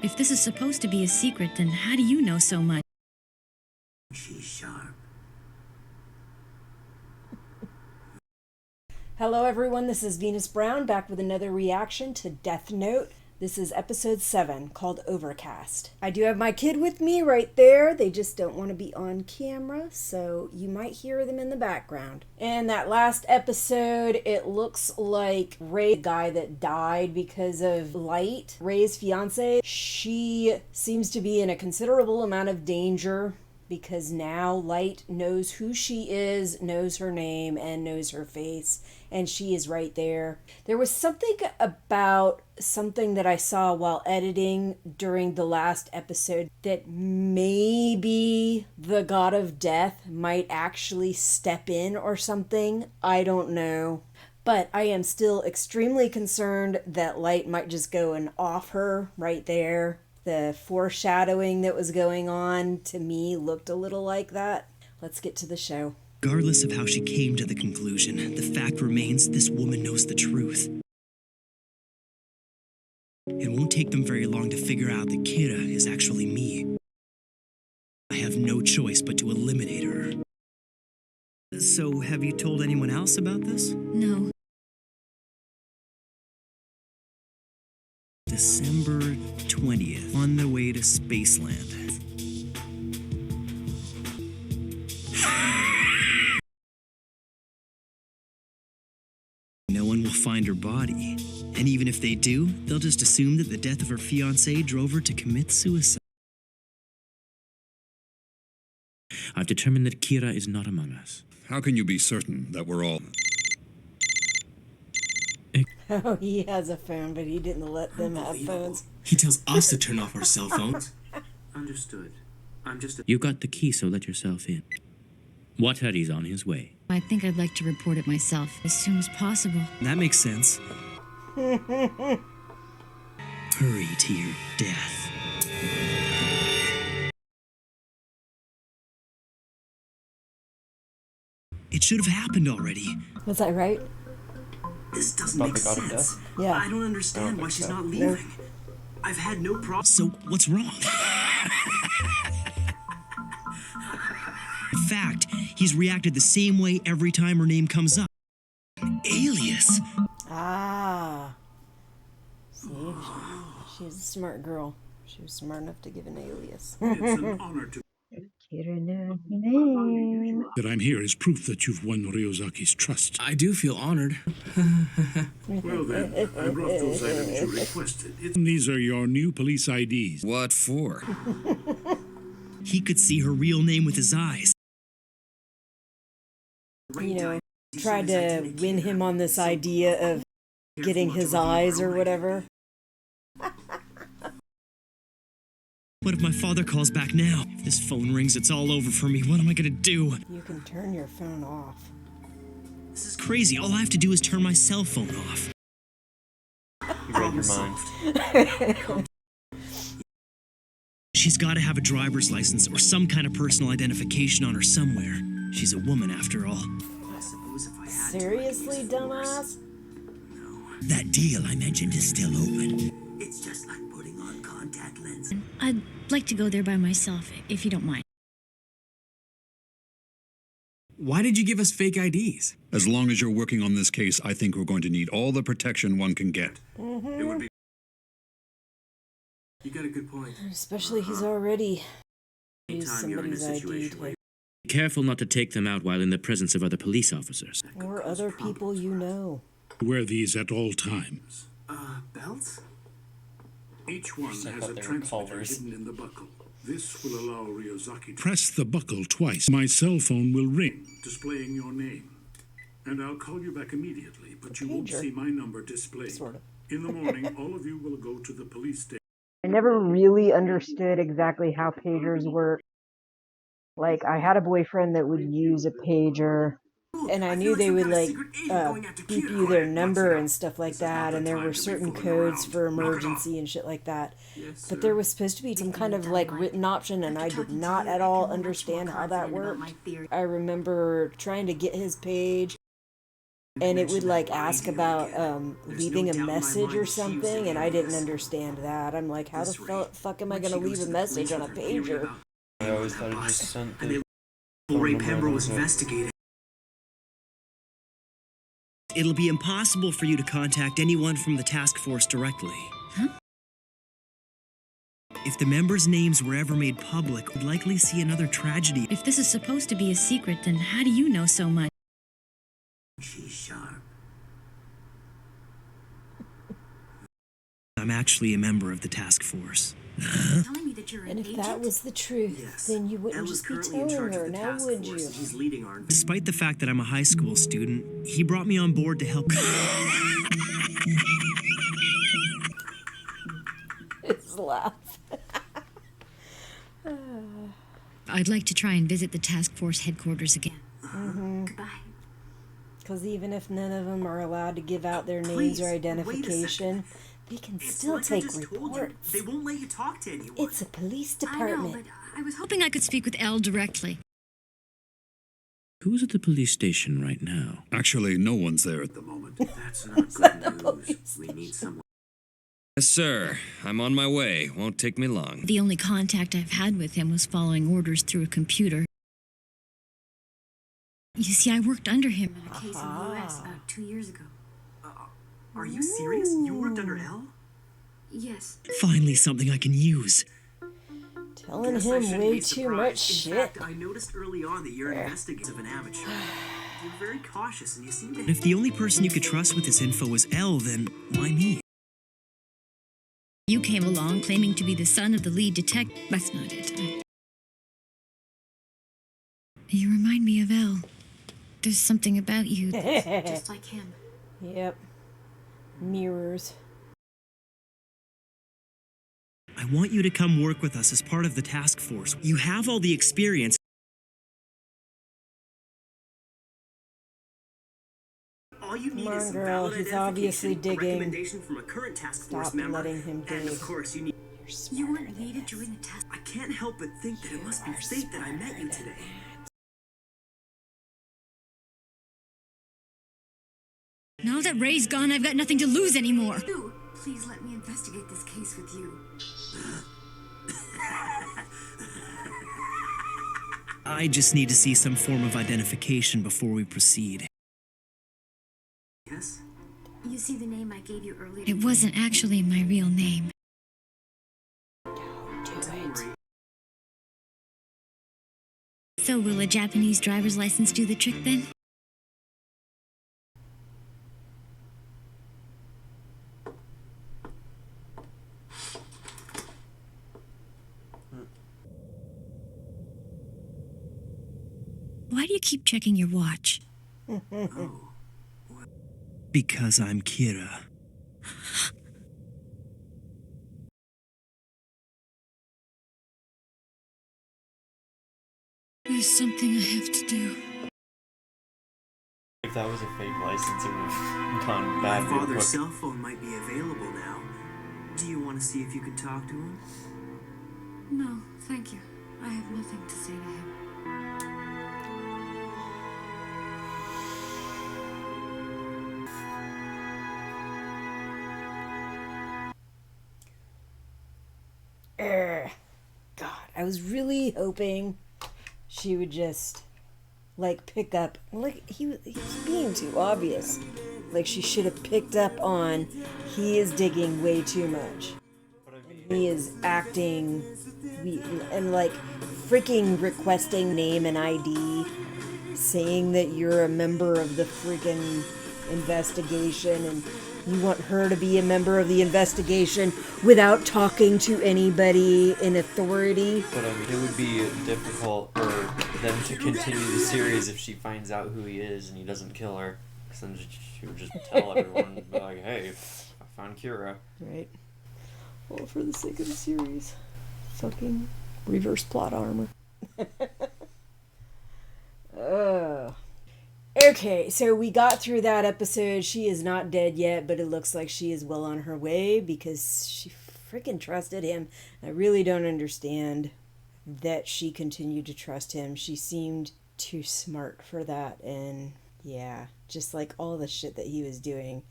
If this is supposed to be a secret, then how do you know so much? She's sharp. Hello everyone, this is Venus Brown back with another reaction to Death Note. This is episode 7 called Overcast. I do have my kid with me right there. They just don't want to be on camera, so you might hear them in the background. In that last episode, it looks like Ray, the guy that died because of light, Ray's fiance, she seems to be in a considerable amount of danger because now Light knows who she is, knows her name, and knows her face, and she is right there. There was something about something that I saw while editing during the last episode that maybe the god of death might actually step in or something. I don't know. But I am still extremely concerned that Light might just go and off her right there. The foreshadowing that was going on to me looked a little like that. Let's get to the show. Regardless of how she came to the conclusion, the fact remains this woman knows the truth. It won't take them very long to figure out that Kira is actually me. I have no choice but to eliminate her. So, have you told anyone else about this? No. December 20th, on the way to Spaceland. No one will find her body. And even if they do, they'll just assume that the death of her fiancé drove her to commit suicide. I've determined that Kira is not among us. How can you be certain that we're all... Oh, he has a phone, but he didn't let them have phones. He tells us to turn off our cell phones. Understood. I'm just a... You've got the key, so let yourself in. Watari's on his way. I think I'd like to report it myself as soon as possible. That makes sense. Hurry to your death. It should have happened already. Was I right? This doesn't make sense. Yeah. I don't understand why she's not leaving. I've had no problem. So, what's wrong? In fact, he's reacted the same way every time her name comes up. An alias. Ah. See, she's a smart girl. She was smart enough to give an alias. It's an honor to... That I'm here is proof that you've won Ryozaki's trust. I do feel honored. Well then, I brought those items you requested. These are your new police IDs. What for? He could see her real name with his eyes. You know, tried to win him on this idea of getting his eyes or whatever. What if my father calls back now? If this phone rings, it's all over for me. What am I gonna do? You can turn your phone off. This is crazy. All I have to do is turn my cell phone off. You read your mind. She's gotta have a driver's license or some kind of personal identification on her somewhere. She's a woman after all. I suppose if I had Seriously, dumbass? That deal I mentioned is still open. It's just like putting on contact lenses. I'd like to go there by myself, if you don't mind. Why did you give us fake IDs? As long as you're working on this case, I think we're going to need all the protection one can get. It would be... You got a good point. Especially he's already used Anytime you're in a somebody's ID situation where... to, Be careful not to take them out while in the presence of other police officers. or other people you know. Wear these at all times. Belts? Each one I has thought a they were transmitter collars. hidden in the buckle. This will allow Ryozaki to press the buckle twice. My cell phone will ring, displaying your name. And I'll call you back immediately, but you won't Pager. see my number displayed. Sort of. In the morning, all of you will go to the police station. I never really understood exactly how pagers work. Like, I had a boyfriend that would use a pager, and I knew they would, like, beep you their number and stuff like that, and there were certain codes for emergency and shit like that. But there was supposed to be some kind of, like, written option, and I did not at all understand how that worked. I remember trying to get his page, and it would like ask about leaving a message or something, and I didn't understand that. I'm like, how the fuck am I gonna leave a message on a pager? I always thought it just sent the Ray Penburg was investigated. It'll be impossible for you to contact anyone from the task force directly. Huh? If the members' names were ever made public, we'd likely see another tragedy. If this is supposed to be a secret, then how do you know so much? She's sharp. I'm actually a member of the task force. Telling me that you're an And if agent? that was the truth, Yes. then you wouldn't Ella's just be currently in telling charge of her, the now task would force, you? and he's leading our Despite the fact that I'm a high school student, he brought me on board to help. His laugh. I'd like to try and visit the task force headquarters again. Goodbye. Because even if none of them are allowed to give out their names Please, or wait a identification, they can It's still like I take just told you. reports. They won't let you talk to anyone. It's a police I know, department. but I was hoping I could speak with Elle directly. Who's at the police station right now? Actually, no one's there at At the the moment. That's not good news. We need someone. Yes, sir. I'm on my way. Won't take me long. The only contact I've had with him was following orders through a computer. You see, I worked under him in a case in the U.S. about 2 years ago. Are you serious? You worked under Elle? Yes. Finally, something I can use. Telling Guess I him shouldn't way be too much surprised. In shit. fact, I noticed early on that you're investigative of an amateur. You're very cautious, and you seem to. If the only person you could trust with this info was Elle, then why me? You came along claiming to be the son of the lead detective. That's not it. You remind me of Elle. There's something about you that's just like him. Yep. Mirrors. I want you to come work with us as part of the task force. You have all the experience. All you need Come is on, some girl, valid he's obviously identification, digging. a recommendation from a current task force Stop member, letting him and dig. of course you need. You weren't needed during the test. I can't help but think that it must be fate that I met you today. Now that Ray's gone, I've got nothing to lose anymore. Please let me investigate this case with you. I just need to see some form of identification before we proceed. Yes? You see the name I gave you earlier? It wasn't actually my real name. Don't worry. So will a Japanese driver's license do the trick then? Why do you keep checking your watch? Because I'm Kira. There's something I have to do. If that was a fake license, it would have gone bad My real father's quick. cell phone might be available now. Do you want to see if you can talk to him? No, thank you. I have nothing to say to him. God, I was really hoping she would just, like, pick up. Like, he was being too obvious. Like, she should have picked up on, he is digging way too much. He is acting, and, like, freaking requesting name and ID, saying that you're a member of the freaking investigation, and you want her to be a member of the investigation without talking to anybody in authority. But I mean, it would be difficult for them to continue the series if she finds out who he is and he doesn't kill her. Because then she would just tell everyone, be like, hey, I found Kira. Right. Well, for the sake of the series. Fucking reverse plot armor. Ugh. Okay, so we got through that episode. She is not dead yet, but it looks like she is well on her way because she freaking trusted him. I really don't understand that she continued to trust him. She seemed too smart for that, and Yeah, just like all the shit that he was doing.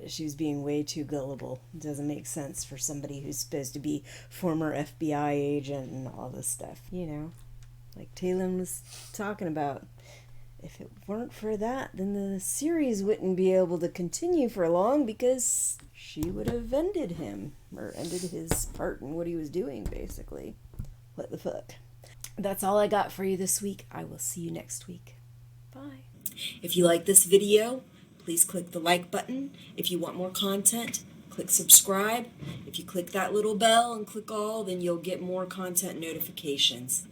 She was being way too gullible. It doesn't make sense for somebody who's supposed to be former FBI agent and all this stuff, you know? Like Talon was talking about. If it weren't for that, then the series wouldn't be able to continue for long because she would have ended him, or ended his part in what he was doing, basically. What the fuck? That's all I got for you this week. I will see you next week. Bye. If you like this video, please click the like button. If you want more content, click subscribe. If you click that little bell and click all, then you'll get more content notifications.